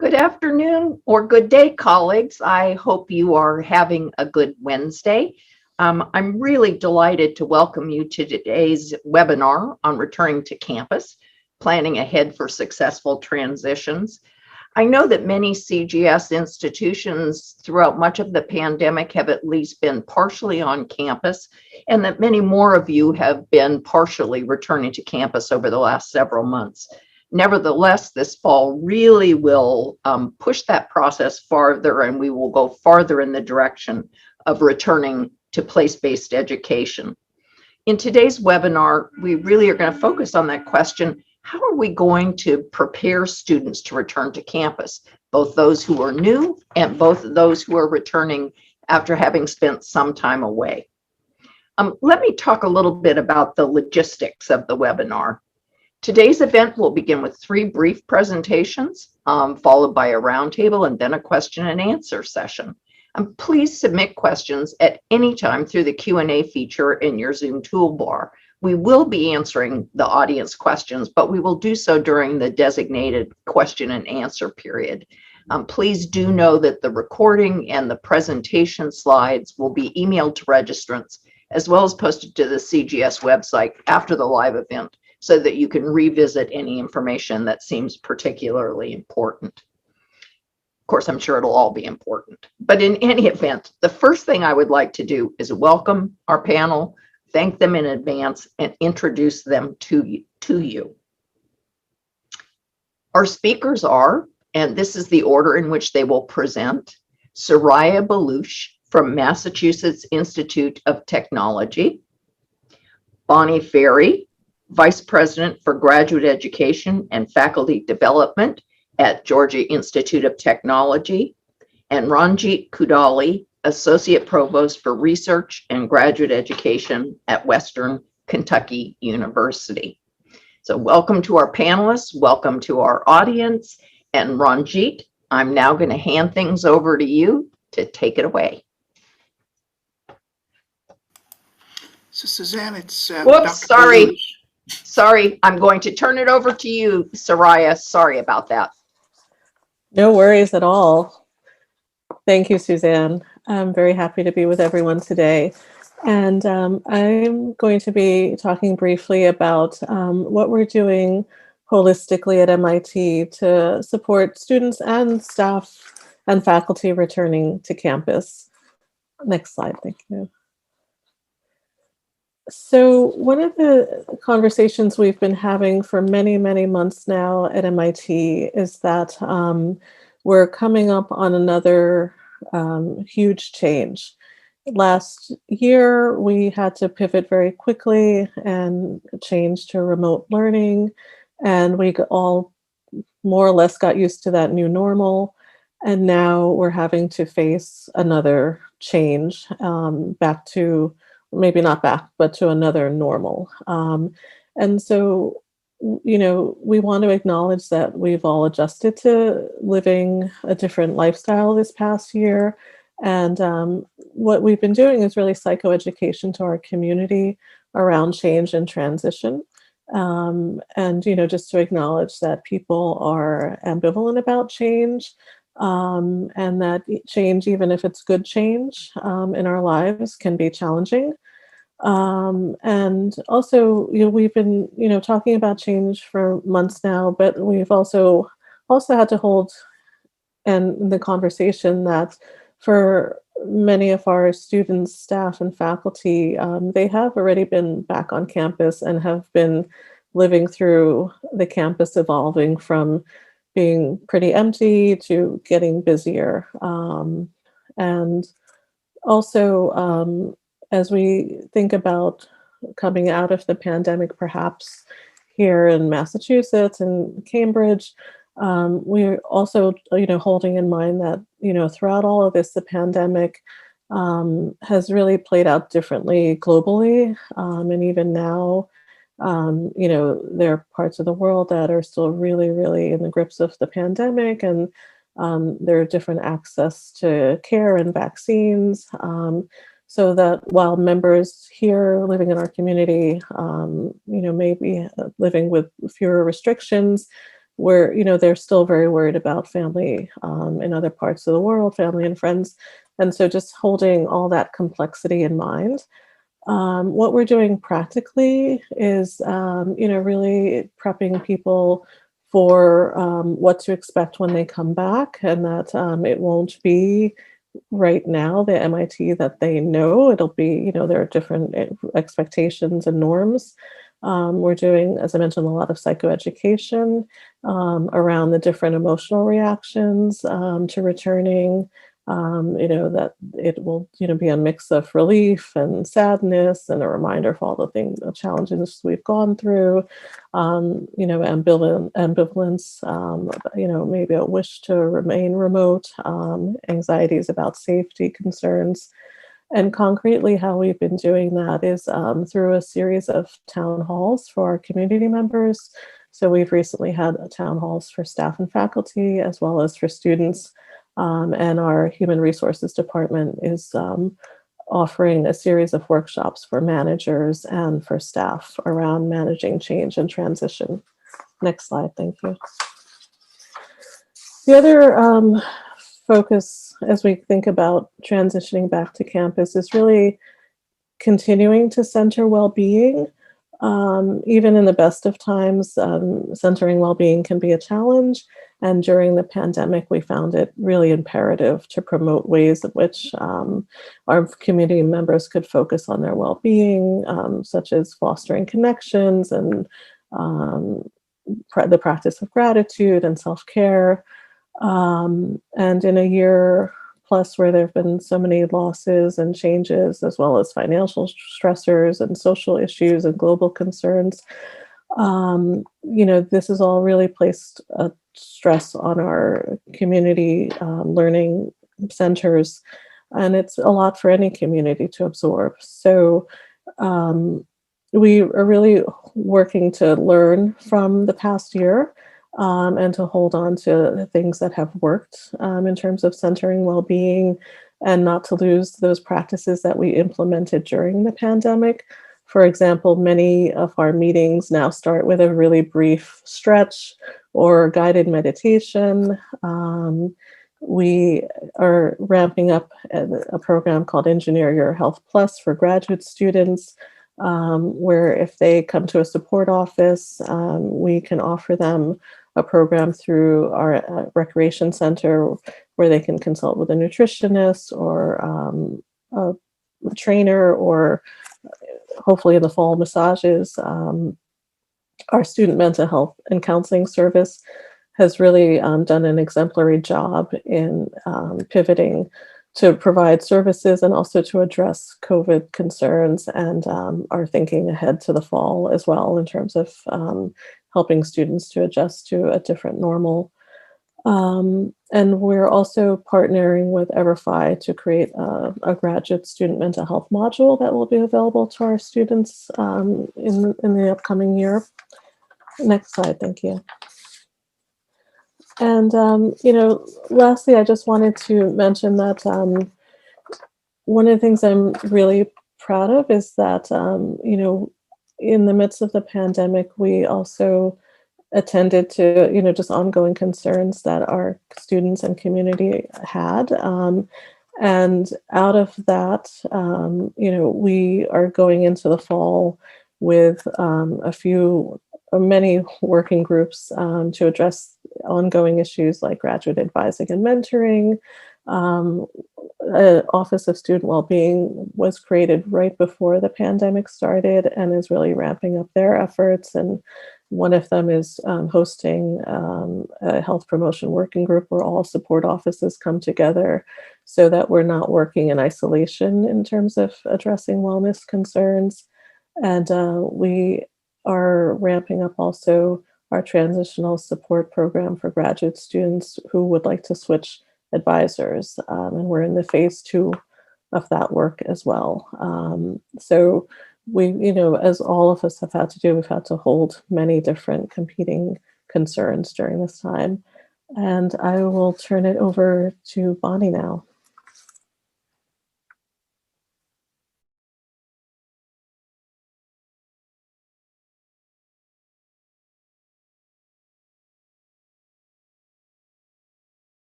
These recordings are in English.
Good afternoon or good day, colleagues. I hope you are having a good Wednesday. I'm really delighted to welcome you to today's webinar on returning to campus, planning ahead for successful transitions. I know that many CGS institutions throughout much of the pandemic have at least been partially on campus, and that many more of you have been partially returning to campus over the last several months. Nevertheless, this fall really will push that process farther, and we will go farther in the direction of returning to place-based education. In today's webinar, we really are going to focus on that question: how are we going to prepare students to return to campus, both those who are new and both those who are returning after having spent some time away? Let me talk a little bit about the logistics of the webinar. Today's event will begin with 3 brief presentations, followed by a roundtable and then a question and answer session. Please submit questions at any time through the Q&A feature in your Zoom toolbar. We will be answering the audience questions, but we will do so during the designated question and answer period. Please do know that the recording and the presentation slides will be emailed to registrants as well as posted to the CGS website after the live event, so that you can revisit any information that seems particularly important. Of course, I'm sure it'll all be important. But in any event, the first thing I would like to do is welcome our panel, thank them in advance, and introduce them to you. Our speakers are, and this is the order in which they will present: Soraya Baluch from Massachusetts Institute of Technology, Bonnie Ferry, Vice President for Graduate Education and Faculty Development at Georgia Institute of Technology, and Ranjit Kudali, Associate Provost for Research and Graduate Education at Western Kentucky University. So welcome to our panelists, welcome to our audience, and Ranjit, I'm now going to hand things over to you to take it away. So Suzanne, it's Whoops, sorry. Sorry, I'm going to turn it over to you, Soraya. Sorry about that. No worries at all. Thank you, Suzanne. I'm very happy to be with everyone today. And I'm going to be talking briefly about what we're doing holistically at MIT to support students and staff and faculty returning to campus. Next slide, thank you. So one of the conversations we've been having for many, many months now at MIT is that we're coming up on another huge change. Last year, we had to pivot very quickly and change to remote learning, and we all more or less got used to that new normal. And now we're having to face another change back to, maybe not back, but to another normal. And so, you know, we want to acknowledge that we've all adjusted to living a different lifestyle this past year. And what we've been doing is really psychoeducation to our community around change and transition. And, you know, just to acknowledge that people are ambivalent about change, and that change, even if it's good change in our lives, can be challenging. And also, you know, we've been, you know, talking about change for months now, but we've also had to hold and the conversation that for many of our students, staff, and faculty, they have already been back on campus and have been living through the campus evolving from being pretty empty to getting busier. And also, as we think about coming out of the pandemic, perhaps here in Massachusetts and Cambridge, we're also, you know, holding in mind that, you know, throughout all of this, the pandemic has really played out differently globally. And even now, you know, there are parts of the world that are still really, really in the grips of the pandemic, and there are different access to care and vaccines. So that while members here living in our community, you know, may be living with fewer restrictions, where, they're still very worried about family in other parts of the world, family and friends. And so just holding all that complexity in mind. What we're doing practically is, really prepping people for what to expect when they come back, and that it won't be right now the MIT that they know. It'll be, there are different expectations and norms. We're doing, as I mentioned, a lot of psychoeducation around the different emotional reactions to returning. That it will, be a mix of relief and sadness and a reminder of all the things, the challenges we've gone through, ambivalence, maybe a wish to remain remote, anxieties about safety concerns. And concretely, how we've been doing that is through a series of town halls for our community members. So we've recently had town halls for staff and faculty, as well as for students. And our human resources department is offering a series of workshops for managers and for staff around managing change and transition. Next slide, thank you. The other focus as we think about transitioning back to campus is really continuing to center well-being. Even in the best of times, centering well-being can be a challenge. And during the pandemic, we found it really imperative to promote ways in which our community members could focus on their well-being, such as fostering connections and the practice of gratitude and self-care. And in a year plus where there have been so many losses and changes, as well as financial stressors and social issues and global concerns, this has all really placed a stress on our community learning centers, and it's a lot for any community to absorb. So we are really working to learn from the past year and to hold on to the things that have worked in terms of centering well-being, and not to lose those practices that we implemented during the pandemic. For example, many of our meetings now start with a really brief stretch or guided meditation. We are ramping up a program called Engineer Your Health Plus for graduate students, where if they come to a support office, we can offer them a program through our recreation center where they can consult with a nutritionist or a trainer, or hopefully in the fall, massages. Our student mental health and counseling service has really done an exemplary job in pivoting to provide services and also to address COVID concerns, and are thinking ahead to the fall as well in terms of helping students to adjust to a different normal. And we're also partnering with EverFi to create a graduate student mental health module that will be available to our students in the upcoming year. Next slide, thank you. And, lastly, I just wanted to mention that one of the things I'm really proud of is that, in the midst of the pandemic, we also attended to, just ongoing concerns that our students and community had. And out of that, we are going into the fall with many working groups to address ongoing issues like graduate advising and mentoring. Office of Student Wellbeing was created right before the pandemic started and is really ramping up their efforts. And one of them is hosting a health promotion working group where all support offices come together so that we're not working in isolation in terms of addressing wellness concerns. And we are ramping up also our transitional support program for graduate students who would like to switch advisors. And we're in the phase 2 of that work as well. So we, as all of us have had to do, we've had to hold many different competing concerns during this time. And I will turn it over to Bonnie now.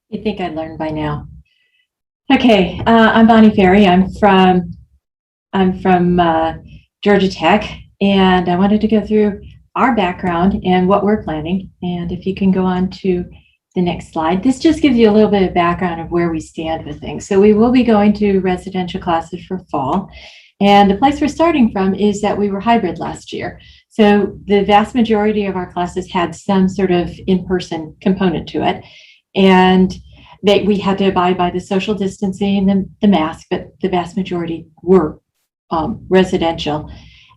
You'd think I'd learn by now. Okay, I'm Bonnie Ferry. I'm from Georgia Tech, and I wanted to go through our background and what we're planning. And if you can go on to the next slide, this just gives you a little bit of background of where we stand with things. So we will be going to residential classes for fall. And the place we're starting from is that we were hybrid last year. So the vast majority of our classes had some sort of in-person component to it. And we had to abide by the social distancing and the mask, but the vast majority were residential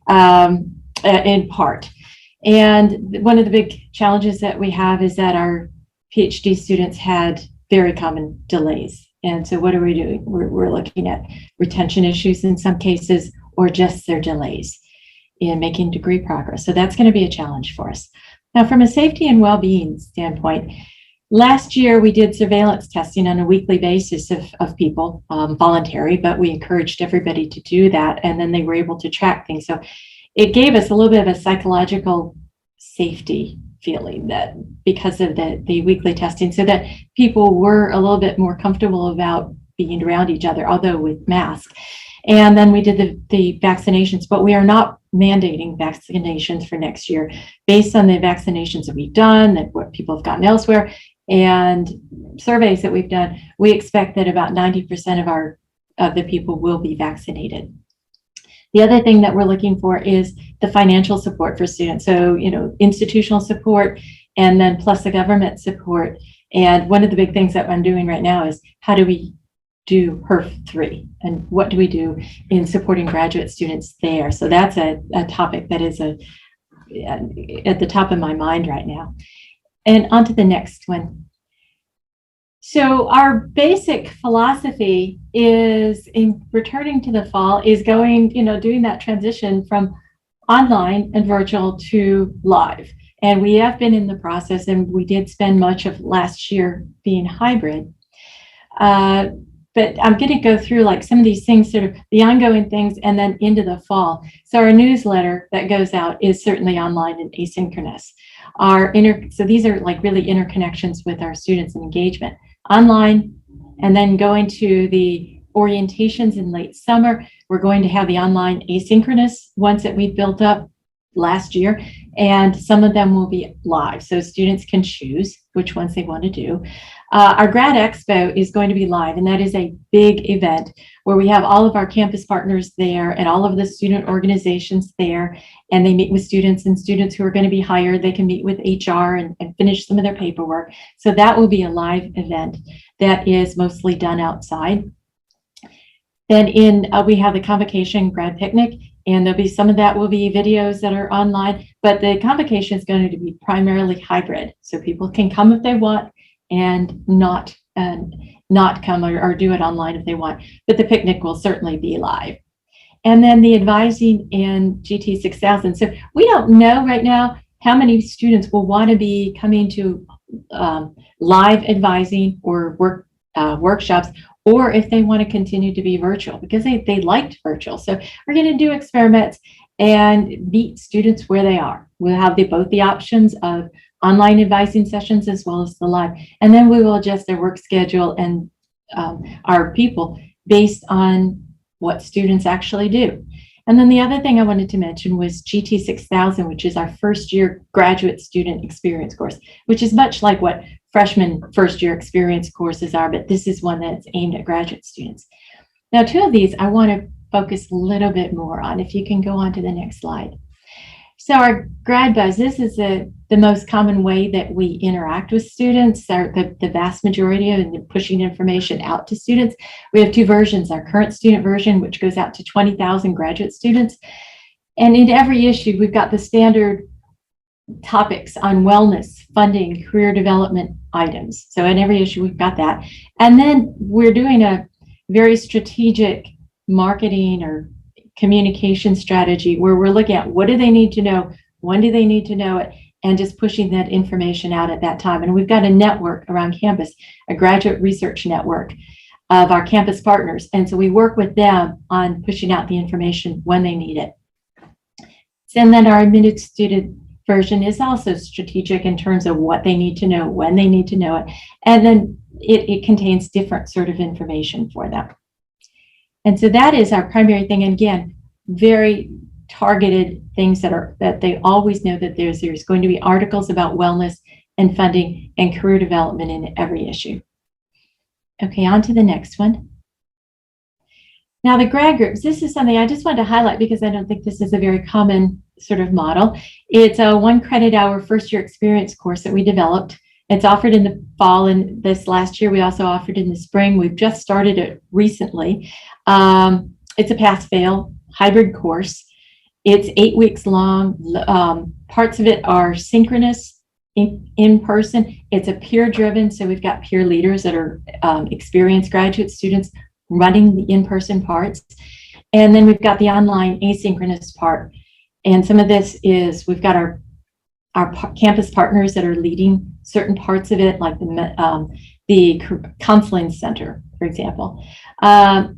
in part. And one of the big challenges that we have is that our PhD students had very common delays. And so what are we doing? We're looking at retention issues in some cases, or just their delays in making degree progress. So that's going to be a challenge for us. Now, from a safety and well-being standpoint, last year we did surveillance testing on a weekly basis of people, voluntary, but we encouraged everybody to do that. And then they were able to track things. So it gave us a little bit of a psychological safety feeling that because of the weekly testing, so that people were a little bit more comfortable about being around each other, although with masks. And then we did the vaccinations, but we are not mandating vaccinations for next year based on the vaccinations that we've done and what people have gotten elsewhere and surveys that we've done. We expect that about 90% of the people will be vaccinated. The other thing that we're looking for is the financial support for students. So, institutional support and then plus the government support. And one of the big things that I'm doing right now is how do we do HERF 3 and what do we do in supporting graduate students there? So that's a topic that is at the top of my mind right now. And on to the next one. So our basic philosophy is in returning to the fall is going, doing that transition from online and virtual to live. And we have been in the process, and we did spend much of last year being hybrid. But I'm going to go through like some of these things, sort of the ongoing things, and then into the fall. So our newsletter that goes out is certainly online and asynchronous. So these are like really interconnections with our students and engagement. Online, and then going to the orientations in late summer. We're going to have the online asynchronous ones that we've built up last year, and some of them will be live, so students can choose which ones they want to do. Our Grad Expo is going to be live, and that is a big event where we have all of our campus partners there and all of the student organizations there, and they meet with students, and students who are going to be hired, they can meet with HR and finish some of their paperwork. So that will be a live event that is mostly done outside. Then we have the convocation grad picnic, and there'll be some of that will be videos that are online, but the convocation is going to be primarily hybrid. So people can come if they want and not come or do it online if they want, but the picnic will certainly be live. And then the advising in GT 6000. So we don't know right now how many students will want to be coming to live advising or workshops, or if they want to continue to be virtual, because they liked virtual. So we're going to do experiments and meet students where they are. We'll have both the options of online advising sessions as well as the live. And then we will adjust our work schedule and our people based on what students actually do. And then the other thing I wanted to mention was GT 6000, which is our first year graduate student experience course, which is much like what freshman first year experience courses are, but this is one that's aimed at graduate students. Now, two of these I want to focus a little bit more on, if you can go on to the next slide. So our grad buzz, this is the most common way that we interact with students, the vast majority of pushing information out to students. We have two versions, our current student version, which goes out to 20,000 graduate students. And in every issue, we've got the standard topics on wellness, funding, career development items. So in every issue, we've got that. And then we're doing a very strategic marketing or communication strategy where we're looking at what do they need to know, when do they need to know it, and just pushing that information out at that time. And we've got a network around campus, a graduate research network of our campus partners. And so we work with them on pushing out the information when they need it. And then our admitted student version is also strategic in terms of what they need to know, when they need to know it, and then it contains different sort of information for them. And so that is our primary thing. And again, very targeted things that they always know that there's going to be articles about wellness and funding and career development in every issue. Okay, on to the next one. Now the grad groups, this is something I just wanted to highlight because I don't think this is a very common sort of model. It's a 1 credit hour first year experience course that we developed. It's offered in the fall, and this last year we also offered in the spring. We've just started it recently. It's a pass-fail hybrid course. It's 8 weeks long. Parts of it are synchronous in person. It's a peer-driven, so we've got peer leaders that are experienced graduate students running the in-person parts. And then we've got the online asynchronous part. And some of this is, we've got our campus partners that are leading certain parts of it, like the counseling center, for example. The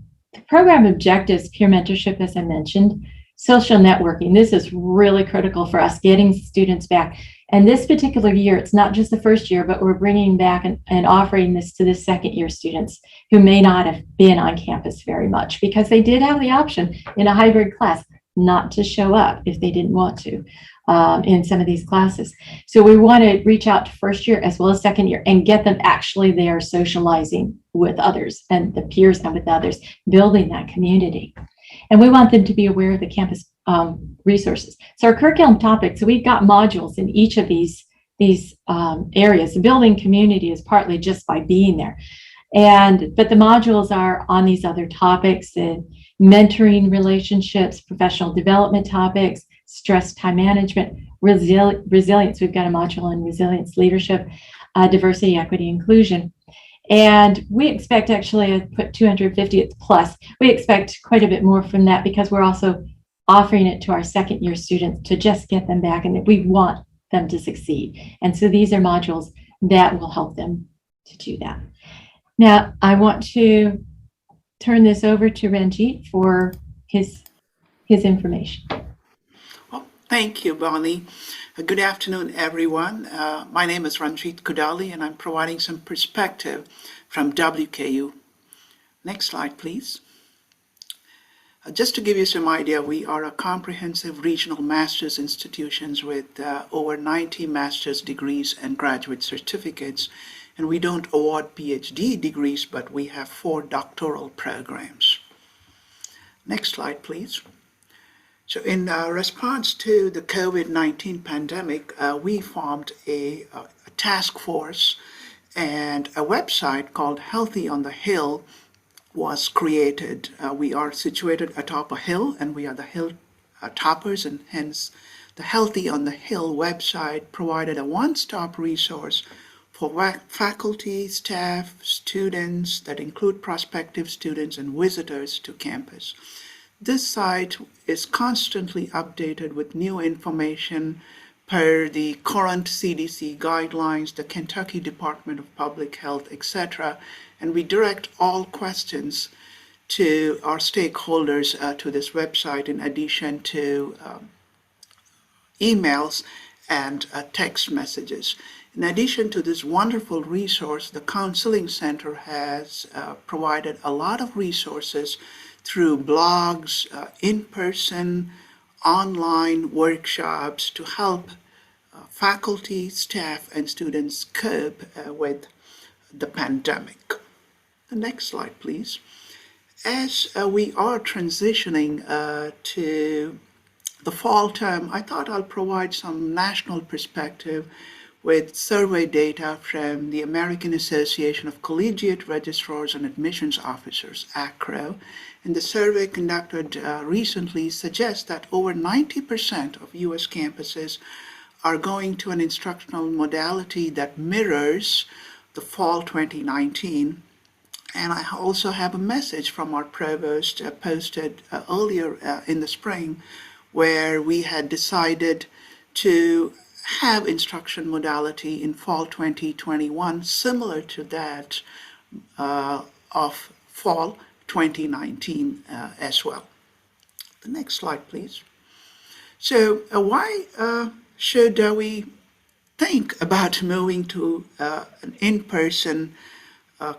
program objectives, peer mentorship, as I mentioned, social networking. This is really critical for us, getting students back. And this particular year, it's not just the first year, but we're bringing back and offering this to the second year students who may not have been on campus very much, because they did have the option in a hybrid class not to show up if they didn't want to in some of these classes. So we want to reach out to first year as well as second year and get them actually there socializing with others and the peers and with others, building that community. And we want them to be aware of the campus resources. So our curriculum topics, so we've got modules in each of these areas. The building community is partly just by being there. But the modules are on these other topics, mentoring relationships, professional development topics, stress time management, resilience. We've got a module on resilience leadership, diversity, equity, inclusion. And we expect, actually, I put 250 plus. We expect quite a bit more from that because we're also offering it to our second year students to just get them back, and we want them to succeed. And so these are modules that will help them to do that. Now, I want to turn this over to Ranjit for his information. Well, thank you, Bonnie. Good afternoon, everyone. My name is Ranjit Kudali, and I'm providing some perspective from WKU. Next slide, please. Just to give you some idea, we are a comprehensive regional master's institutions with over 90 master's degrees and graduate certificates. And we don't award PhD degrees, but we have 4 doctoral programs. Next slide, please. So in response to the COVID-19 pandemic, we formed a task force, and a website called Healthy on the Hill was created. We are situated atop a hill, and we are the hill toppers, and hence the Healthy on the Hill website provided a one-stop resource for faculty, staff, students, that include prospective students and visitors to campus. This site is constantly updated with new information per the current CDC guidelines, the Kentucky Department of Public Health, etc. And we direct all questions to our stakeholders to this website, in addition to emails and text messages. In addition to this wonderful resource, the Counseling Center has provided a lot of resources through blogs, in-person, online workshops to help faculty, staff, and students cope with the pandemic. The next slide, please. As we are transitioning to the fall term, I thought I'll provide some national perspective with survey data from the American Association of Collegiate Registrars and Admissions Officers, ACRO. And the survey conducted recently suggests that over 90% of U.S. campuses are going to an instructional modality that mirrors the fall 2019. And I also have a message from our provost posted earlier in the spring, where we had decided to have instruction modality in fall 2021 similar to that of fall 2019 as well. The next slide, please. So why should we think about moving to an in-person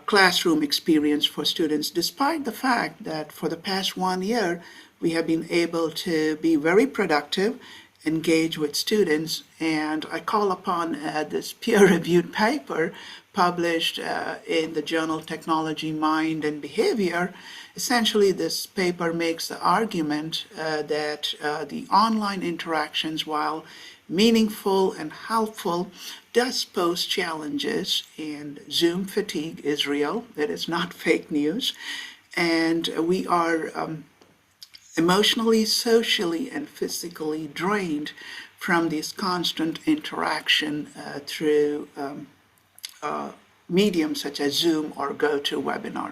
classroom experience for students, despite the fact that for the past 1 year, we have been able to be very productive, engage with students, and I call upon this peer-reviewed paper published in the journal Technology, Mind, and Behavior. Essentially, this paper makes the argument that the online interactions, while meaningful and helpful, does pose challenges, and Zoom fatigue is real. It is not fake news. And we are emotionally, socially, and physically drained from this constant interaction through mediums such as Zoom or GoToWebinar.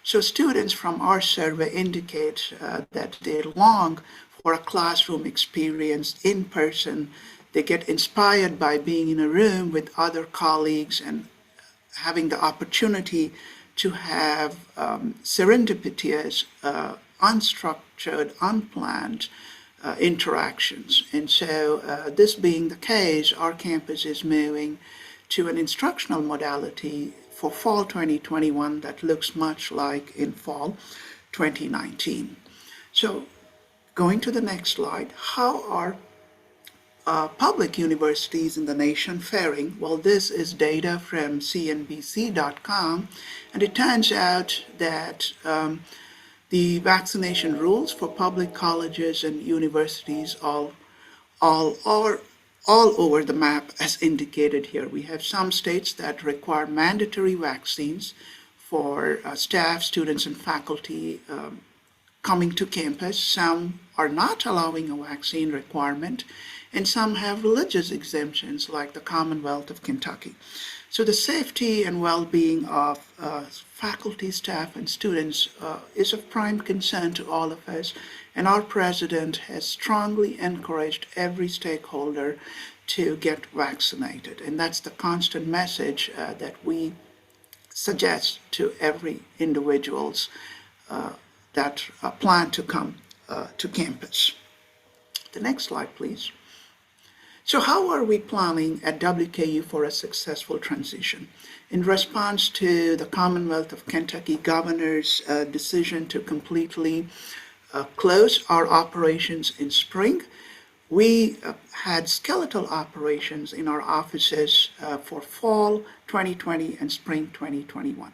So students from our survey indicate that they long for a classroom experience in person. They get inspired by being in a room with other colleagues and having the opportunity to have serendipitous, unstructured, unplanned interactions. And so this being the case, our campus is moving to an instructional modality for fall 2021 that looks much like in fall 2019. So going to the next slide, how are public universities in the nation faring? Well, this is data from cnbc.com, and it turns out that the vaccination rules for public colleges and universities all are all over the map as indicated here. We have some states that require mandatory vaccines for staff, students, and faculty coming to campus. Some are not allowing a vaccine requirement, and some have religious exemptions like the Commonwealth of Kentucky. So the safety and well-being of faculty, staff, and students is of prime concern to all of us, and our president has strongly encouraged every stakeholder to get vaccinated. And that's the constant message that we suggest to every individuals that plan to come to campus. The next slide, please. So how are we planning at WKU for a successful transition? In response to the Commonwealth of Kentucky governor's decision to completely close our operations in spring, we had skeletal operations in our offices for fall 2020 and spring 2021.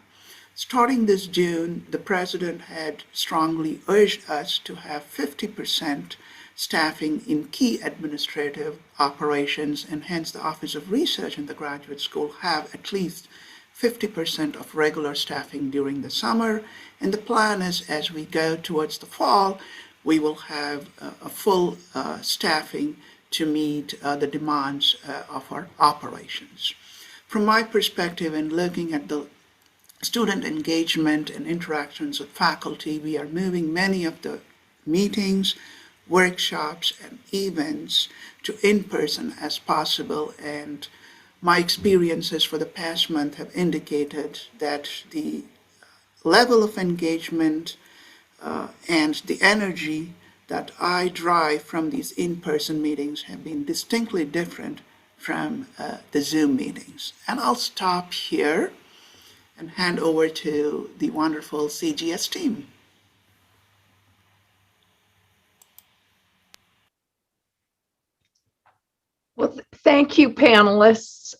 Starting this June, the president had strongly urged us to have 50% staffing in key administrative operations, and hence the Office of Research in the Graduate School have at least 50% of regular staffing during the summer. And the plan is, as we go towards the fall, we will have a full staffing to meet the demands of our operations. From my perspective, in looking at the student engagement and interactions with faculty, we are moving many of the meetings, workshops, and events to in-person as possible. And my experiences for the past month have indicated that the level of engagement and the energy that I derive from these in-person meetings have been distinctly different from the Zoom meetings. And I'll stop here and hand over to the wonderful CGS team. Well, thank you, panelists.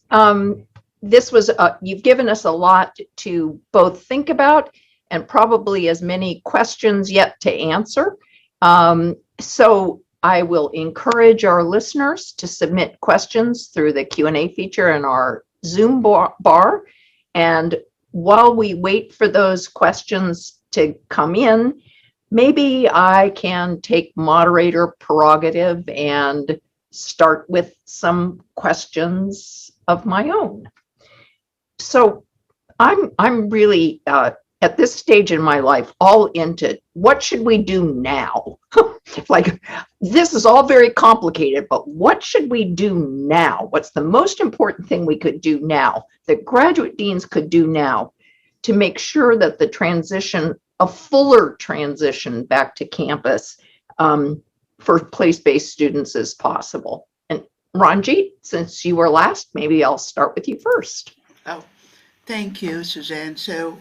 This was, you've given us a lot to both think about and probably as many questions yet to answer. So I will encourage our listeners to submit questions through the Q&A feature in our Zoom bar. And while we wait for those questions to come in, maybe I can take moderator prerogative and start with some questions of my own. So I'm really at this stage in my life all into what should we do now? Like, this is all very complicated, but what should we do now? What's the most important thing we could do now, that graduate deans could do now to make sure that the transition, a fuller transition back to campus for place-based students is possible? And Ranjit, since you were last, maybe I'll start with you first. Oh, thank you, Suzanne. So,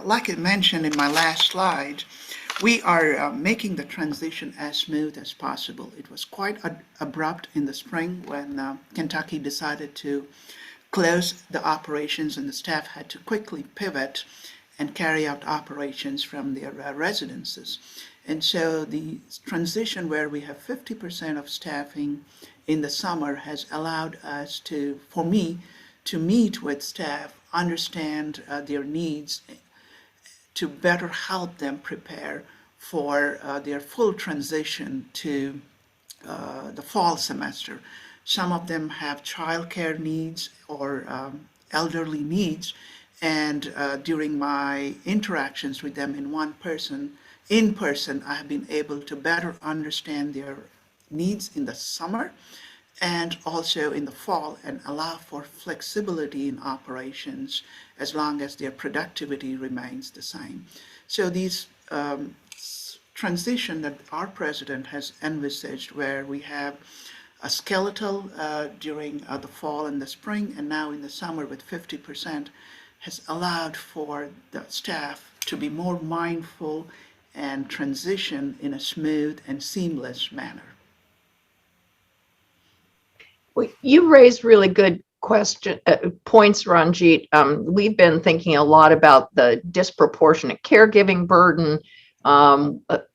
like I mentioned in my last slide, we are making the transition as smooth as possible. It was quite abrupt in the spring when Kentucky decided to close the operations, and the staff had to quickly pivot and carry out operations from their residences. And so the transition where we have 50% of staffing in the summer has allowed us to, for me, to meet with staff, understand their needs, to better help them prepare for their full transition to the fall semester. Some of them have childcare needs or elderly needs, and during my interactions with them in person, I have been able to better understand their needs in the summer and also in the fall, and allow for flexibility in operations as long as their productivity remains the same. So these transition that our president has envisaged, where we have a skeletal during the fall and the spring, and now in the summer with 50%, has allowed for the staff to be more mindful and transition in a smooth and seamless manner. Well, you raised really good points, Ranjit. We've been thinking a lot about the disproportionate caregiving burden,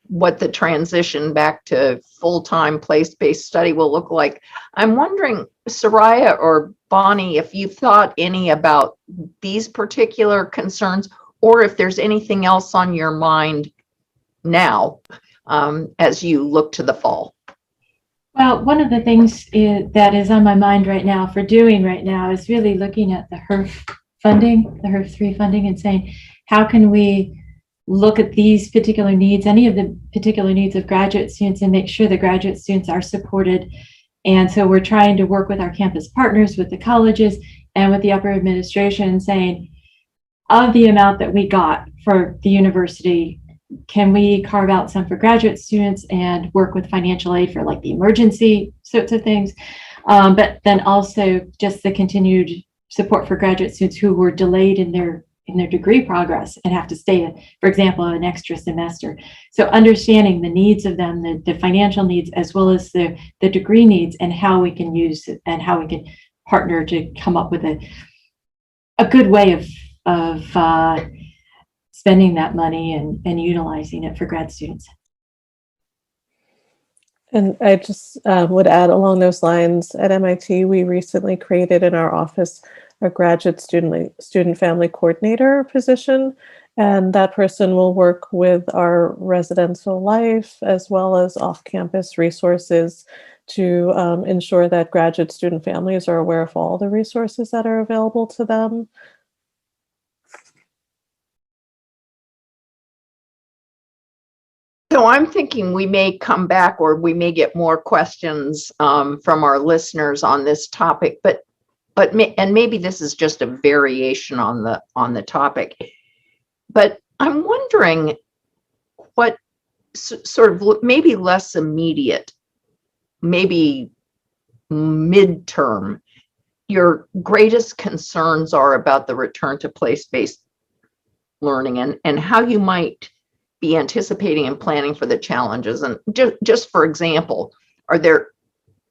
what the transition back to full-time place-based study will look like. I'm wondering, Soraya or Bonnie, if you've thought any about these particular concerns, or if there's anything else on your mind now as you look to the fall. Well, one of the things that is on my mind right now for doing right now is really looking at the HERF funding, the HERF 3 funding, and saying, how can we look at these particular needs, any of the particular needs of graduate students, and make sure the graduate students are supported. And so we're trying to work with our campus partners, with the colleges, and with the upper administration, saying, of the amount that we got for the university, can we carve out some for graduate students and work with financial aid for like the emergency sorts of things? But then also just the continued support for graduate students who were delayed in their degree progress and have to stay, for example, an extra semester. So understanding the needs of them, the financial needs, as well as the degree needs, and how we can use it and how we can partner to come up with a good way of spending that money and utilizing it for grad students. And I just would add along those lines, at MIT, we recently created in our office a graduate student family coordinator position. And that person will work with our residential life as well as off-campus resources to ensure that graduate student families are aware of all the resources that are available to them. So I'm thinking we may come back, or we may get more questions from our listeners on this topic, but maybe this is just a variation on the topic. But I'm wondering what sort of maybe less immediate, maybe midterm, your greatest concerns are about the return to place-based learning, and how you might be anticipating and planning for the challenges. And just for example, are there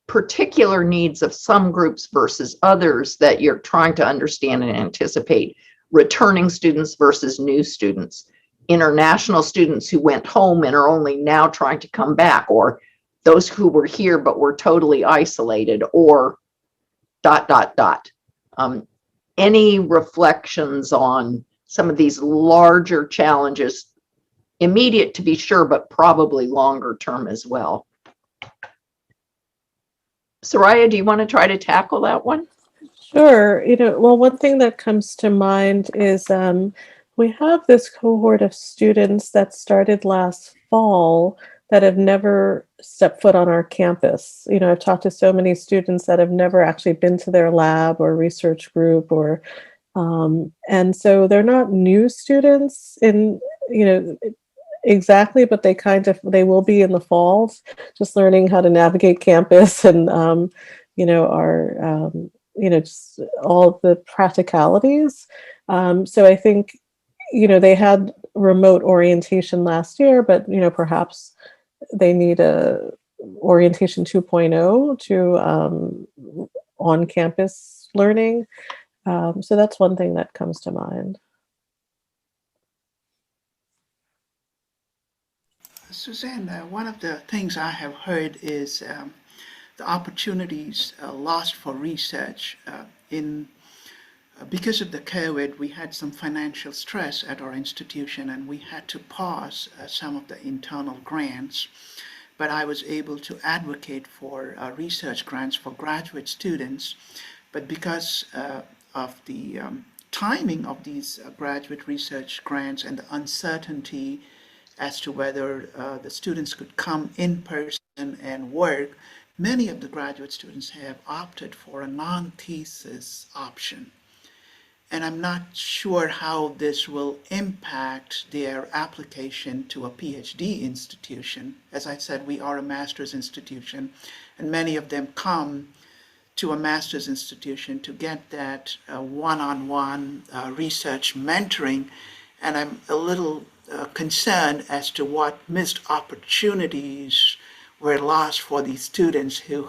particular needs of some groups versus others that you're trying to understand and anticipate? Returning students versus new students, international students who went home and are only now trying to come back, or those who were here but were totally isolated, or ... Any reflections on some of these larger challenges, immediate to be sure, but probably longer term as well? Soraya, do you want to try to tackle that one? Sure. Well, one thing that comes to mind is we have this cohort of students that started last fall that have never stepped foot on our campus. I've talked to so many students that have never actually been to their lab or research group, and so they're not new students in, exactly, but they will be in the fall, just learning how to navigate campus and are, just all of the practicalities. So I think, they had remote orientation last year, but, perhaps they need a orientation 2.0 to on-campus learning. So that's one thing that comes to mind. Suzanne, one of the things I have heard is the opportunities lost for research because of the COVID. We had some financial stress at our institution and we had to pause some of the internal grants, but I was able to advocate for research grants for graduate students. But because of the timing of these graduate research grants and the uncertainty as to whether the students could come in person and work, many of the graduate students have opted for a non-thesis option. And I'm not sure how this will impact their application to a PhD institution. As I said, we are a master's institution, and many of them come to a master's institution to get that one-on-one research mentoring. And I'm a little concerned as to what missed opportunities were lost for these students who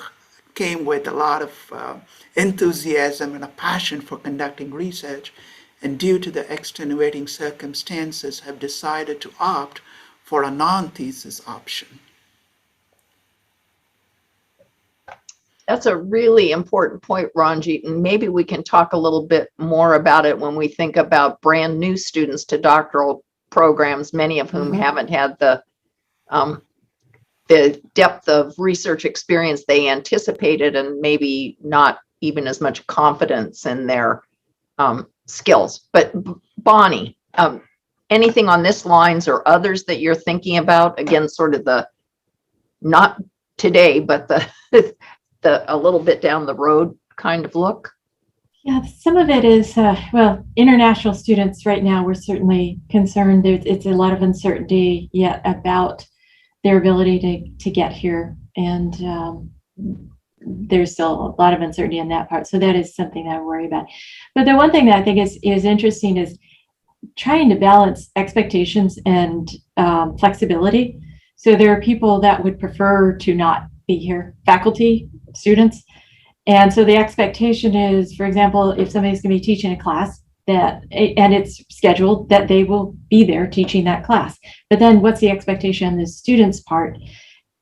came with a lot of enthusiasm and a passion for conducting research, and due to the extenuating circumstances have decided to opt for a non-thesis option. That's a really important point, Ranjit, and maybe we can talk a little bit more about it when we think about brand new students to doctoral programs, many of whom haven't had the depth of research experience they anticipated, and maybe not even as much confidence in their skills. But Bonnie, anything on this lines or others that you're thinking about? Again, sort of the, not today, but the a little bit down the road kind of look? Yeah, some of it is, international students right now, we're certainly concerned. It's a lot of uncertainty yet about their ability to get here. And there's still a lot of uncertainty on that part. So that is something that I worry about. But the one thing that I think is interesting is trying to balance expectations and flexibility. So there are people that would prefer to not be here, faculty, students. And so the expectation is, for example, if somebody's going to be teaching a class and it's scheduled, that they will be there teaching that class. But then what's the expectation on the students' part?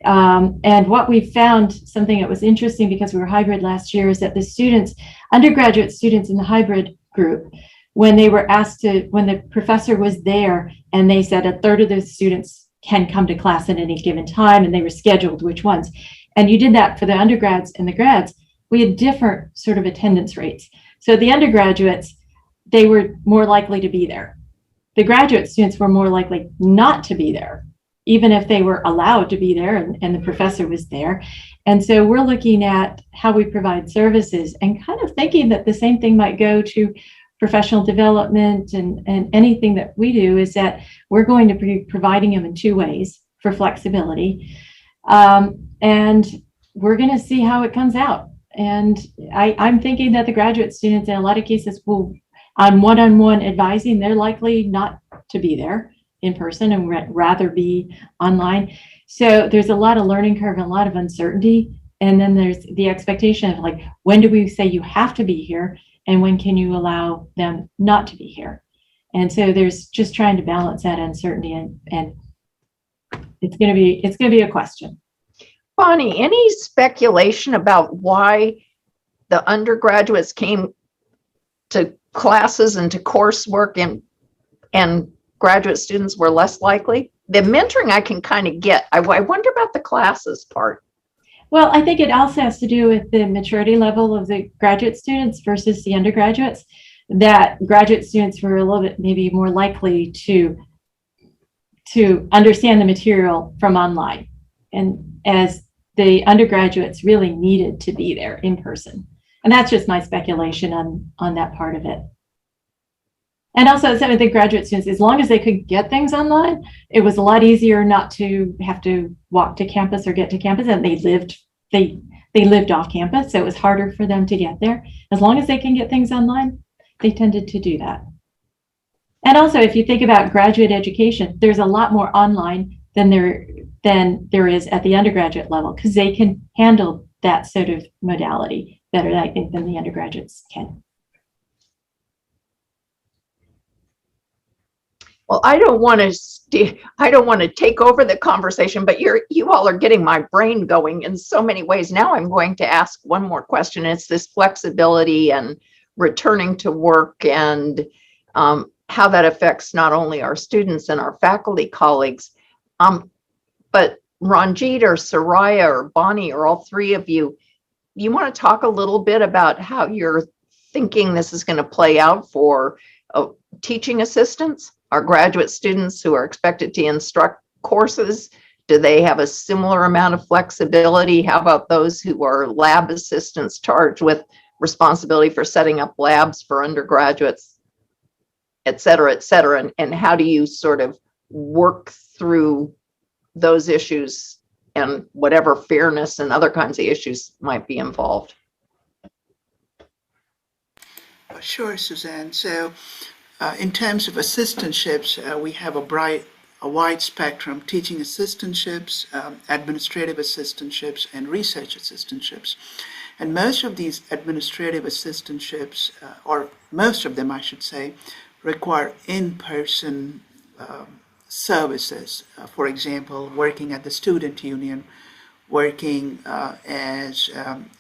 And what we found, something that was interesting because we were hybrid last year, is that the students, undergraduate students in the hybrid group, when they were asked to, when the professor was there and they said a third of the students can come to class at any given time, and they were scheduled which ones. And you did that for the undergrads and the grads. We had different sort of attendance rates. So the undergraduates, they were more likely to be there. The graduate students were more likely not to be there, even if they were allowed to be there and the professor was there. And so we're looking at how we provide services and kind of thinking that the same thing might go to professional development and anything that we do, is that we're going to be providing them in two ways for flexibility. And we're going to see how it comes out. And I'm thinking that the graduate students in a lot of cases will, on one-on-one advising, they're likely not to be there in person and rather be online. So there's a lot of learning curve and a lot of uncertainty. And then there's the expectation of, like, when do we say you have to be here? And when can you allow them not to be here? And so there's just trying to balance that uncertainty, and it's going to be a question. Bonnie, any speculation about why the undergraduates came to classes and to coursework and graduate students were less likely? The mentoring I can kind of get. I wonder about the classes part. Well, I think it also has to do with the maturity level of the graduate students versus the undergraduates, that graduate students were a little bit maybe more likely to understand the material from online, and as the undergraduates really needed to be there in person. And that's just my speculation on that part of it. And also some of the graduate students, as long as they could get things online, it was a lot easier not to have to walk to campus or get to campus. And they they lived off campus, so it was harder for them to get there. As long as they can get things online, they tended to do that. And also, if you think about graduate education, there's a lot more online than there is at the undergraduate level, because they can handle that sort of modality better, I think, than the undergraduates can. Well, I don't want to take over the conversation, but you all are getting my brain going in so many ways. Now I'm going to ask one more question. It's this flexibility and returning to work, and how that affects not only our students and our faculty colleagues, but Ranjit or Soraya or Bonnie, or all three of you want to talk a little bit about how you're thinking this is going to play out for teaching assistants, our graduate students who are expected to instruct courses? Do they have a similar amount of flexibility? How about those who are lab assistants charged with responsibility for setting up labs for undergraduates, et cetera, et cetera? And how do you sort of work through those issues and whatever fairness and other kinds of issues might be involved? Sure, Suzanne. So in terms of assistantships, we have a wide spectrum: teaching assistantships, administrative assistantships, and research assistantships. And most of these administrative assistantships, or most of them, I should say, require in-person services. For example, working at the student union, working as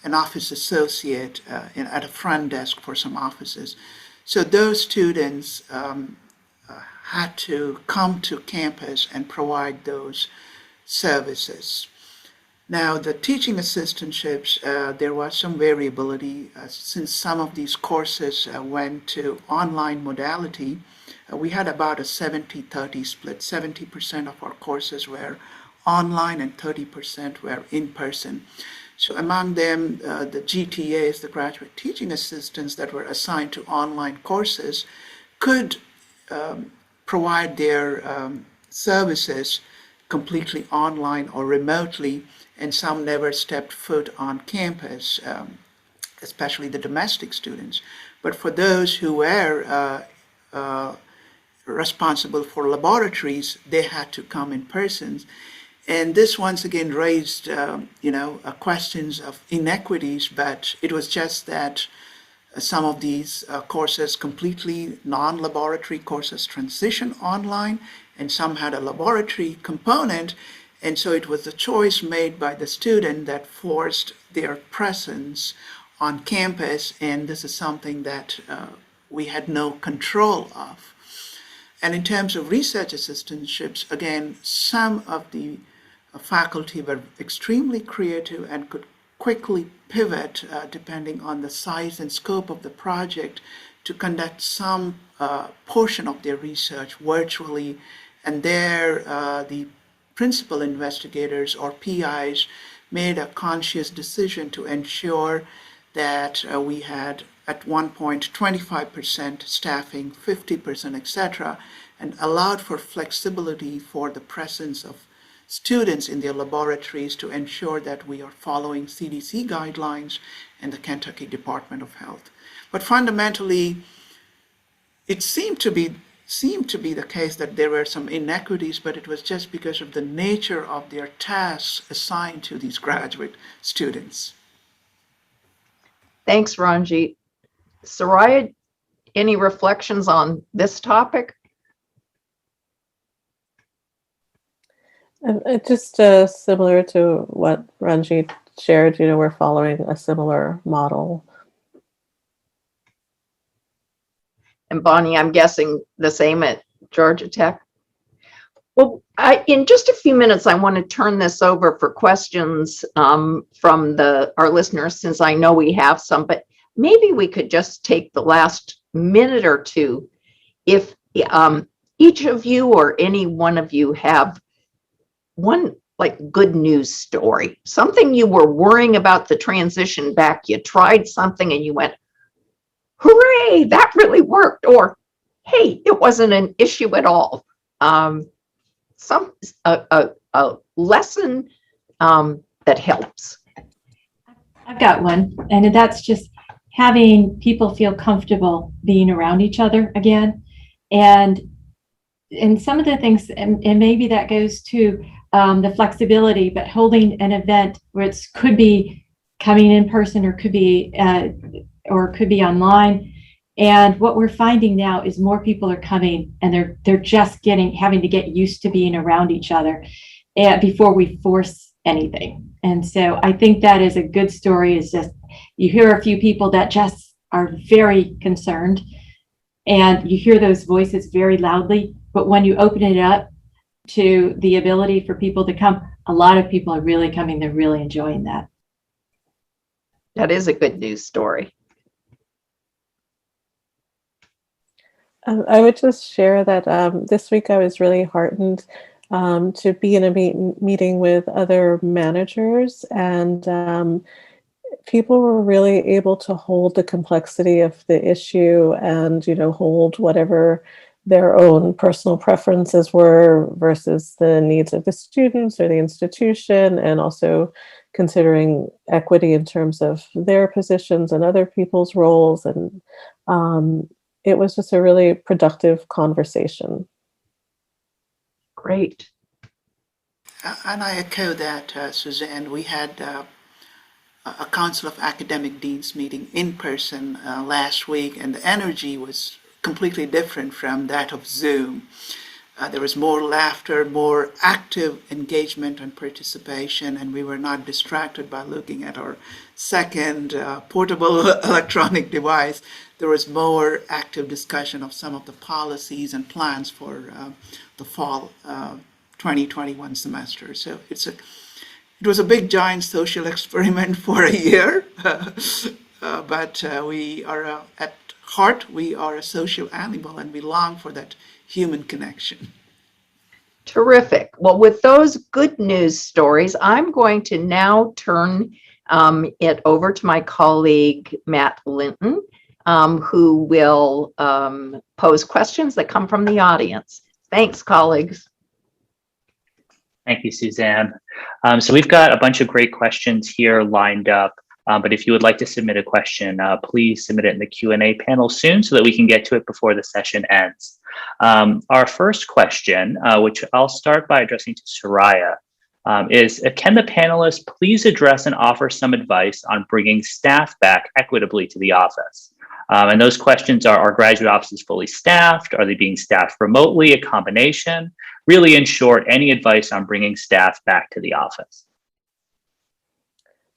an office associate at a front desk for some offices. So those students had to come to campus and provide those services. Now, the teaching assistantships, there was some variability since some of these courses went to online modality. We had about a 70-30 split. 70% of our courses were online and 30% were in person. So among them, the GTAs, the graduate teaching assistants that were assigned to online courses, could provide their services completely online or remotely, and some never stepped foot on campus, especially the domestic students. But for those who were responsible for laboratories, they had to come in person. And this once again raised, questions of inequities, but it was just that some of these courses, completely non-laboratory courses, transition online, and some had a laboratory component. And so it was the choice made by the student that forced their presence on campus, and this is something that we had no control of. And in terms of research assistantships, again, some of the faculty were extremely creative and could quickly pivot depending on the size and scope of the project to conduct some portion of their research virtually. And there, the principal investigators or PIs made a conscious decision to ensure that we had at one point 25% staffing, 50%, etc., and allowed for flexibility for the presence of students in their laboratories to ensure that we are following CDC guidelines and the Kentucky Department of Health. But fundamentally, it seemed to be the case that there were some inequities, but it was just because of the nature of their tasks assigned to these graduate students. Thanks, Ranjit. Soraya, any reflections on this topic? Just similar to what Ranjit shared, we're following a similar model. And Bonnie, I'm guessing the same at Georgia Tech? Well, in just a few minutes, I want to turn this over for questions from our listeners, since I know we have some, but maybe we could just take the last minute or two. If each of you or any one of you have one good news story, something you were worrying about the transition back, you tried something and you went, hooray, that really worked, or hey, it wasn't an issue at all. A lesson that helps. I've got one, and that's just having people feel comfortable being around each other again. And some of the things, and maybe that goes to the flexibility, but holding an event where it could be coming in person or could be online. And what we're finding now is more people are coming, and they're just having to get used to being around each other before we force anything. And so I think that is a good story. Is just you hear a few people that just are very concerned, and you hear those voices very loudly. But when you open it up to the ability for people to come, a lot of people are really coming. They're really enjoying that. That is a good news story. I would just share that this week I was really heartened to be in a meeting with other managers, and people were really able to hold the complexity of the issue and, hold whatever their own personal preferences were versus the needs of the students or the institution, and also considering equity in terms of their positions and other people's roles. And it was just a really productive conversation. Great. And I echo that, Suzanne. We had a Council of Academic Deans meeting in person last week, and the energy was completely different from that of Zoom. There was more laughter, more active engagement and participation, and we were not distracted by looking at our second portable electronic device. There was more active discussion of some of the policies and plans for the fall 2021 semester. So it was a big, giant social experiment for a year, but we are at heart, we are a social animal, and we long for that human connection. Terrific. Well, with those good news stories, I'm going to now turn it over to my colleague, Matt Linton, who will pose questions that come from the audience. Thanks, colleagues. Thank you, Suzanne. So we've got a bunch of great questions here lined up. But if you would like to submit a question, please submit it in the Q&A panel soon so that we can get to it before the session ends. Our first question, which I'll start by addressing to Soraya, is can the panelists please address and offer some advice on bringing staff back equitably to the office? And those questions are graduate offices fully staffed? Are they being staffed remotely, a combination? Really, in short, any advice on bringing staff back to the office?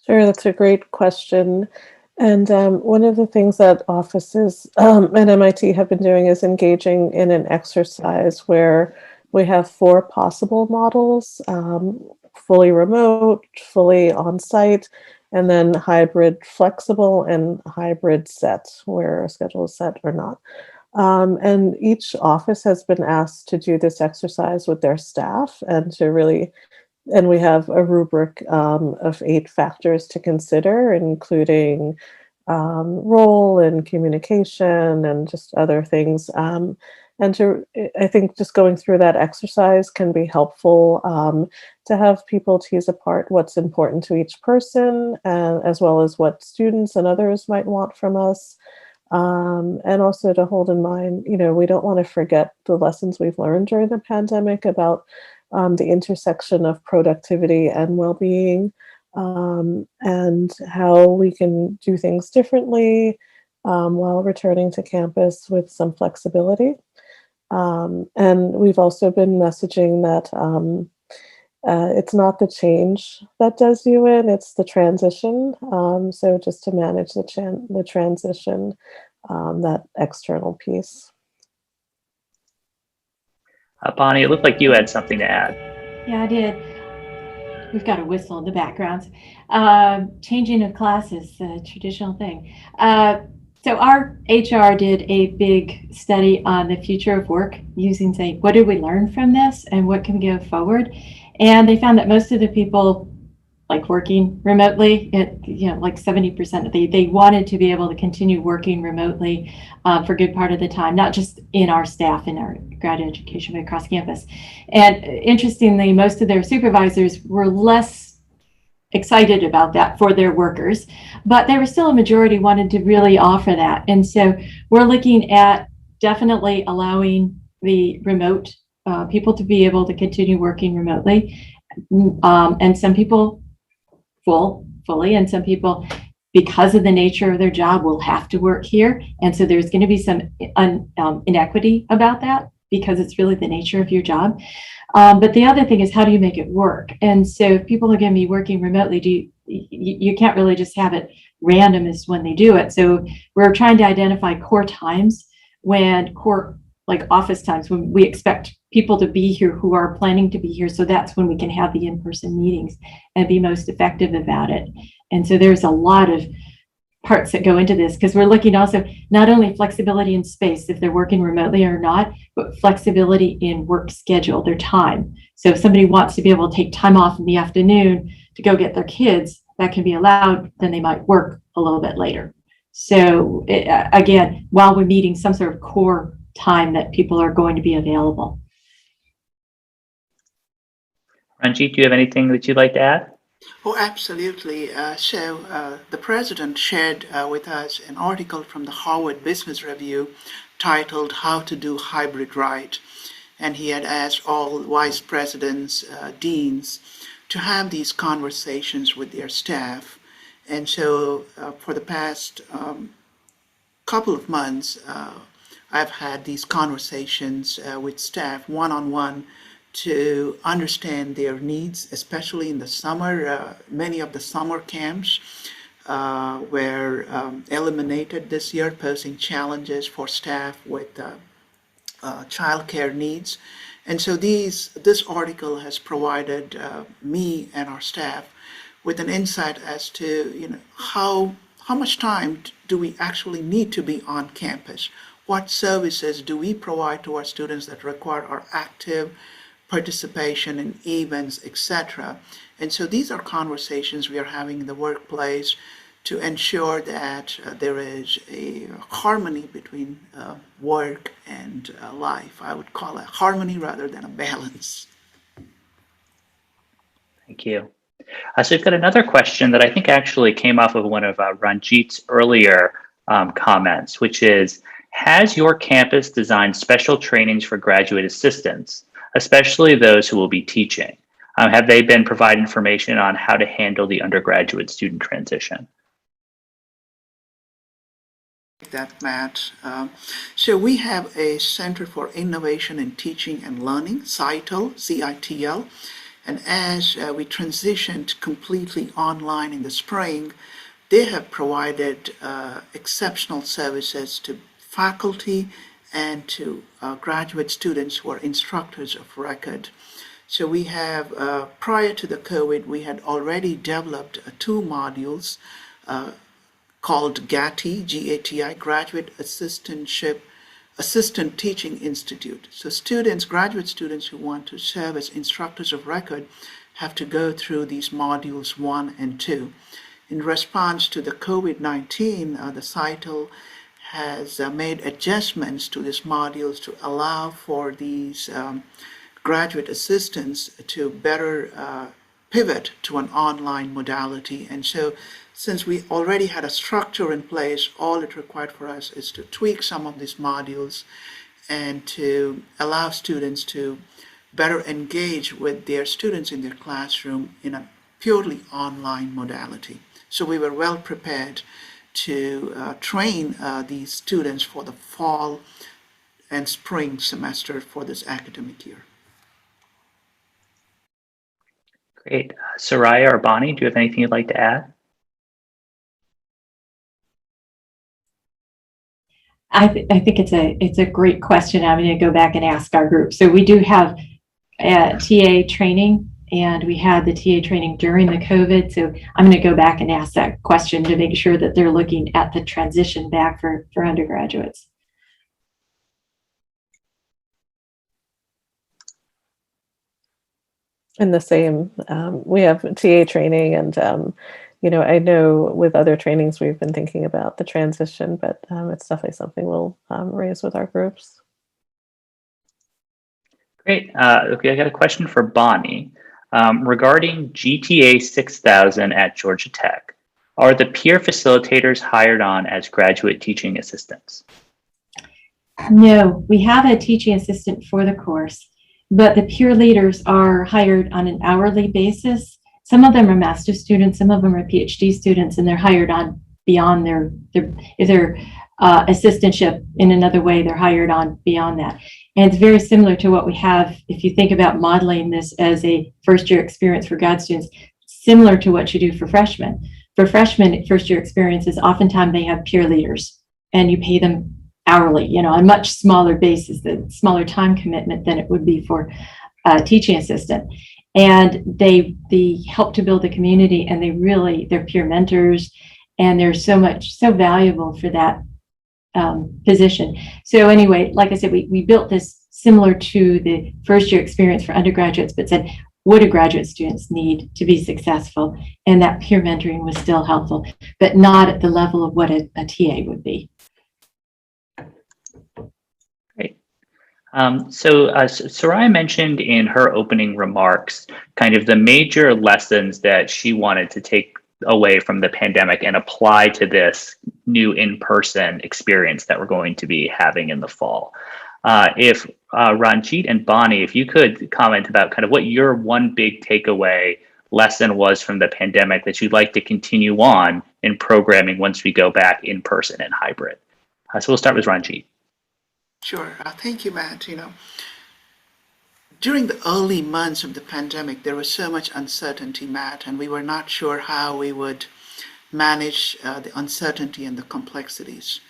Sure, that's a great question. And one of the things that offices at MIT have been doing is engaging in an exercise where we have 4 possible models: fully remote, fully on-site, and then hybrid flexible, and hybrid set, where a schedule is set or not. And each office has been asked to do this exercise with their staff and we have a rubric of 8 factors to consider, including role and communication and just other things. I think just going through that exercise can be helpful to have people tease apart what's important to each person, as well as what students and others might want from us. And also to hold in mind, we don't want to forget the lessons we've learned during the pandemic about the intersection of productivity and well-being, and how we can do things differently while returning to campus with some flexibility. And we've also been messaging that it's not the change that does you in, it's the transition. So just to manage the transition, that external piece. Bonnie, it looked like you had something to add. Yeah, I did. We've got a whistle in the background. Changing of classes, a traditional thing. So our HR did a big study on the future of work using, say, what did we learn from this and what can we go forward? And they found that most of the people like working remotely, like 70%, they wanted to be able to continue working remotely for a good part of the time, not just in our staff, in our graduate education, but across campus. And interestingly, most of their supervisors were less excited about that for their workers, but there was still a majority wanted to really offer that. And so we're looking at definitely allowing the remote people to be able to continue working remotely. And some people fully, and some people, because of the nature of their job, will have to work here. And so there's going to be some inequity about that because it's really the nature of your job. But the other thing is, how do you make it work? And so if people are going to be working remotely, you can't really just have it random as when they do it. So we're trying to identify core times like office times when we expect people to be here who are planning to be here. So that's when we can have the in-person meetings and be most effective about it. And so there's a lot of parts that go into this, because we're looking also not only flexibility in space, if they're working remotely or not, but flexibility in work schedule, their time. So if somebody wants to be able to take time off in the afternoon to go get their kids, that can be allowed, then they might work a little bit later. So again, while we're meeting some sort of core time that people are going to be available. Ranjit, do you have anything that you'd like to add? Oh, absolutely. The president shared with us an article from the Harvard Business Review titled How to Do Hybrid Right. And he had asked all vice presidents, deans, to have these conversations with their staff. And so for the past couple of months, I've had these conversations with staff one-on-one to understand their needs, especially in the summer. Many of the summer camps were eliminated this year, posing challenges for staff with childcare needs. And so this article has provided me and our staff with an insight as to how much time do we actually need to be on campus? What services do we provide to our students that require our active participation in events, etc.? And so these are conversations we are having in the workplace to ensure that there is a harmony between work and life. I would call it harmony rather than a balance. Thank you. So we've got another question that I think actually came off of one of Ranjit's earlier comments, which is, has your campus designed special trainings for graduate assistants, especially those who will be teaching? Have they been providing information on how to handle the undergraduate student transition? That, Matt. So we have a Center for Innovation in Teaching and Learning, CITL, CITL. And as we transitioned completely online in the spring, they have provided exceptional services to faculty and to graduate students who are instructors of record. So we have, prior to the COVID, we had already developed 2 modules called GATI, G-A-T-I, Graduate Assistant Teaching Institute. So graduate students who want to serve as instructors of record have to go through these modules 1 and 2. In response to the COVID-19, the CITL has made adjustments to these modules to allow for these graduate assistants to better pivot to an online modality. And so since we already had a structure in place, all it required for us is to tweak some of these modules and to allow students to better engage with their students in their classroom in a purely online modality. So we were well prepared to train these students for the fall and spring semester for this academic year. Great. Soraya or Bonnie, do you have anything you'd like to add? I think it's a great question. I'm going to go back and ask our group. So we do have TA training, and we had the TA training during the COVID. So I'm going to go back and ask that question to make sure that they're looking at the transition back for undergraduates. And the same, we have TA training, and I know with other trainings we've been thinking about the transition, but it's definitely something we'll raise with our groups. Great. Okay, I got a question for Bonnie. Regarding GTA 6000 at Georgia Tech, are the peer facilitators hired on as graduate teaching assistants? No, we have a teaching assistant for the course, but the peer leaders are hired on an hourly basis. Some of them are master's students, some of them are PhD students, and they're hired on beyond if they're assistantship in another way, they're hired on beyond that. And it's very similar to what we have, if you think about modeling this as a first-year experience for grad students, similar to what you do for freshmen. For freshmen, first-year experiences, oftentimes they have peer leaders, and you pay them hourly, on a much smaller basis, the smaller time commitment than it would be for a teaching assistant. And they help to build a community, and they're peer mentors, and they're so valuable for that position. So anyway, like I said, we built this similar to the first year experience for undergraduates, but said, what do graduate students need to be successful? And that peer mentoring was still helpful, but not at the level of what a TA would be. Great. Soraya mentioned in her opening remarks kind of the major lessons that she wanted to take away from the pandemic and apply to this new in-person experience that we're going to be having in the fall. If Ranjit and Bonnie, if you could comment about kind of what your one big takeaway lesson was from the pandemic that you'd like to continue on in programming once we go back in person and hybrid. So we'll start with Ranjit. Sure. Thank you, Matt. During the early months of the pandemic, there was so much uncertainty, Matt, and we were not sure how we would manage the uncertainty and the complexities.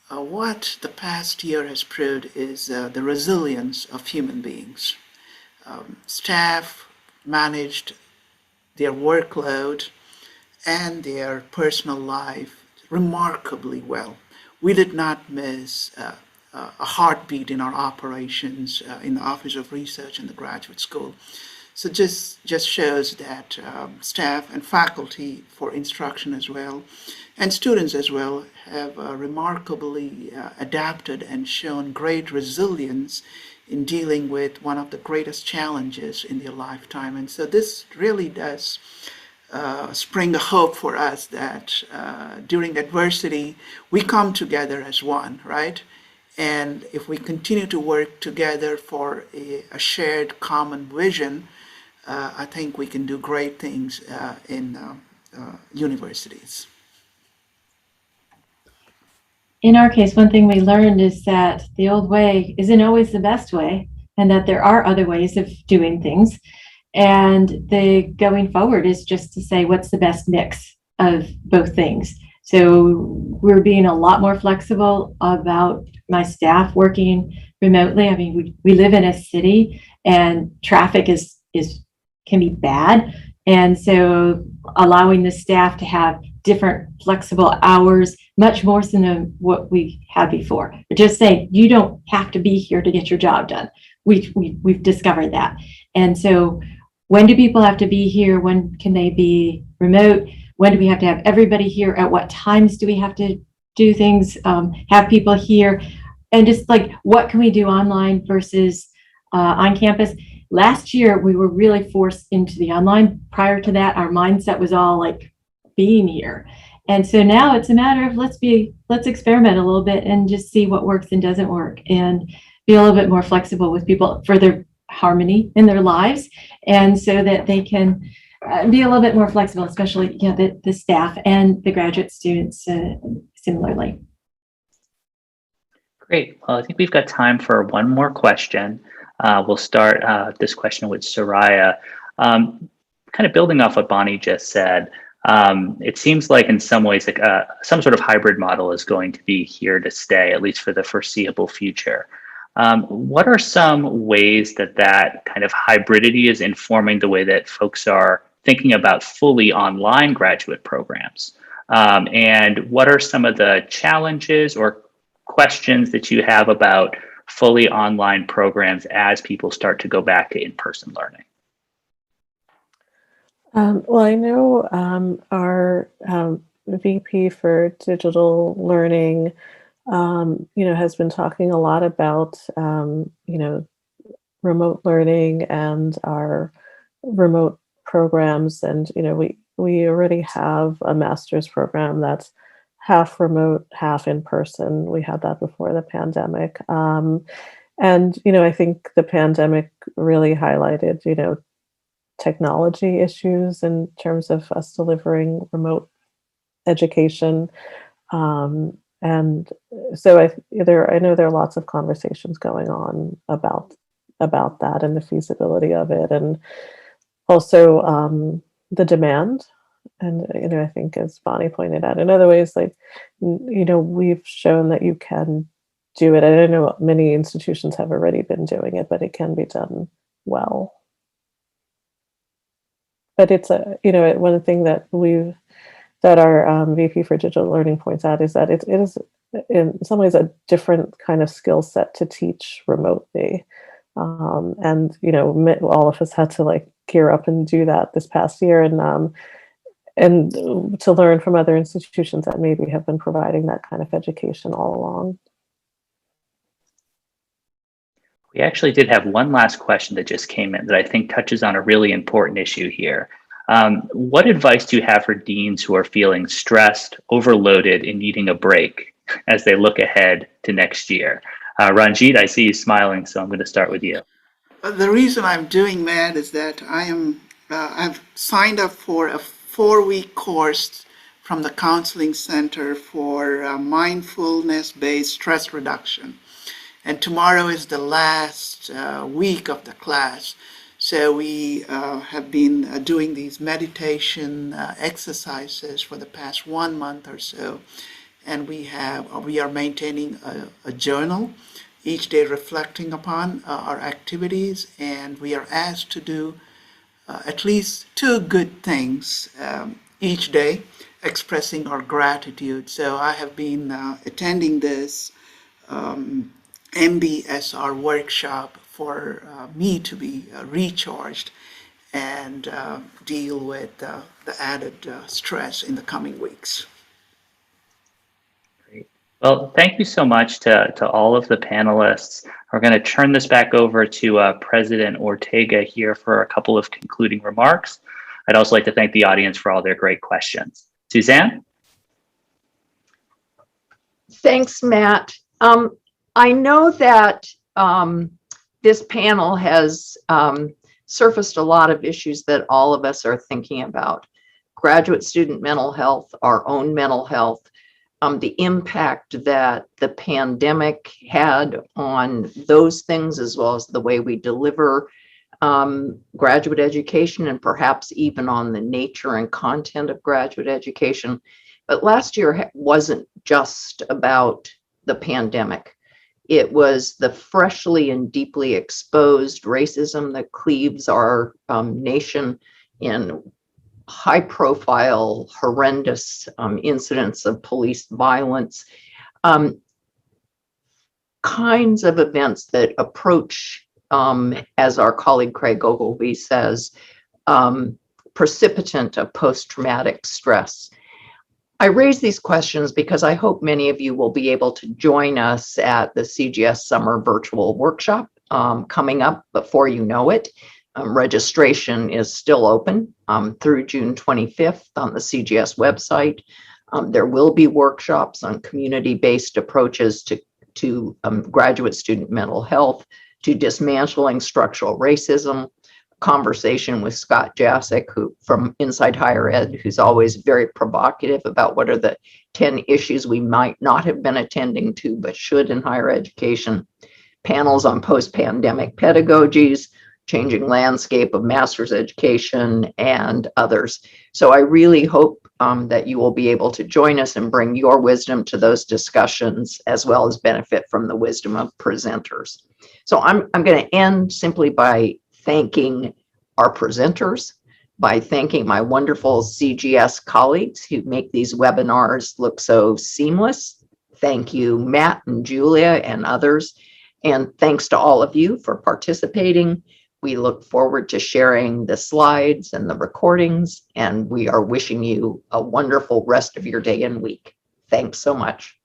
What the past year has proved is the resilience of human beings. Staff managed their workload and their personal life remarkably well. We did not miss a heartbeat in our operations in the Office of Research in the graduate school. So just shows that staff and faculty for instruction as well, and students as well, have remarkably adapted and shown great resilience in dealing with one of the greatest challenges in their lifetime. And so this really does spring a hope for us that during adversity, we come together as one, right? And if we continue to work together for a shared common vision, I think we can do great things in universities. In our case, one thing we learned is that the old way isn't always the best way, and that there are other ways of doing things. And the going forward is just to say, what's the best mix of both things? So we're being a lot more flexible about my staff working remotely. I mean, we live in a city, and traffic can be bad. And so allowing the staff to have different flexible hours, much more than what we had before. But just saying, you don't have to be here to get your job done. We've discovered that. And so when do people have to be here? When can they be remote? When do we have to have everybody here? At what times do we have to do things? Have people here? And just like, what can we do online versus on campus? Last year, we were really forced into the online. Prior to that, our mindset was all like being here. And so now it's a matter of let's experiment a little bit and just see what works and doesn't work, and be a little bit more flexible with people for their harmony in their lives, and so that they can be a little bit more flexible, especially the staff and the graduate students similarly. Great. Well, I think we've got time for one more question. We'll start this question with Soraya. Kind of building off what Bonnie just said, it seems like in some ways like some sort of hybrid model is going to be here to stay, at least for the foreseeable future. What are some ways that kind of hybridity is informing the way that folks are thinking about fully online graduate programs? And what are some of the challenges or questions that you have about fully online programs as people start to go back to in-person learning? Well, I know our VP for digital learning, has been talking a lot about, remote learning and our remote programs, and we already have a master's program that's half remote, half in person. We had that before the pandemic. And I think the pandemic really highlighted technology issues in terms of us delivering remote education. And so I know there are lots of conversations going on about that and the feasibility of it, and also the demand. And I think, as Bonnie pointed out, in other ways, like we've shown that you can do it. I know many institutions have already been doing it, but it can be done well. But it's one thing that our VP for Digital Learning points out is that it is in some ways a different kind of skill set to teach remotely. And all of us had to like gear up and do that this past year, and to learn from other institutions that maybe have been providing that kind of education all along. We actually did have one last question that just came in that I think touches on a really important issue here. What advice do you have for deans who are feeling stressed, overloaded, and needing a break as they look ahead to next year? Ranjit, I see you smiling, so I'm going to start with you. The reason I'm doing that is that I've signed up for a 4-week course from the Counseling Center for mindfulness-based stress reduction. And tomorrow is the last week of the class. So we have been doing these meditation exercises for the past 1 month or so. And we are maintaining a journal, each day reflecting upon our activities. And we are asked to do at least 2 good things each day, expressing our gratitude. So I have been attending this MBSR workshop for me to be recharged and deal with the added stress in the coming weeks. Great. Well, thank you so much to all of the panelists. We're going to turn this back over to President Ortega here for a couple of concluding remarks. I'd also like to thank the audience for all their great questions. Suzanne? Thanks, Matt. I know that this panel has surfaced a lot of issues that all of us are thinking about. Graduate student mental health, our own mental health, the impact that the pandemic had on those things, as well as the way we deliver graduate education, and perhaps even on the nature and content of graduate education. But last year wasn't just about the pandemic. It was the freshly and deeply exposed racism that cleaves our nation in high-profile, horrendous incidents of police violence, kinds of events that approach, as our colleague Craig Ogilvie says, precipitant of post-traumatic stress. I raise these questions because I hope many of you will be able to join us at the CGS Summer Virtual Workshop coming up before you know it. Registration is still open through June 25th on the CGS website. There will be workshops on community-based approaches to graduate student mental health, to dismantling structural racism, conversation with Scott Jasek, who from Inside Higher Ed, who's always very provocative about what are the 10 issues we might not have been attending to but should in higher education, panels on post-pandemic pedagogies, changing landscape of master's education, and others. So I really hope that you will be able to join us and bring your wisdom to those discussions, as well as benefit from the wisdom of presenters. So I'm going to end simply by thanking our presenters, by thanking my wonderful CGS colleagues who make these webinars look so seamless. Thank you, Matt and Julia and others. And thanks to all of you for participating. We look forward to sharing the slides and the recordings, and we are wishing you a wonderful rest of your day and week. Thanks so much.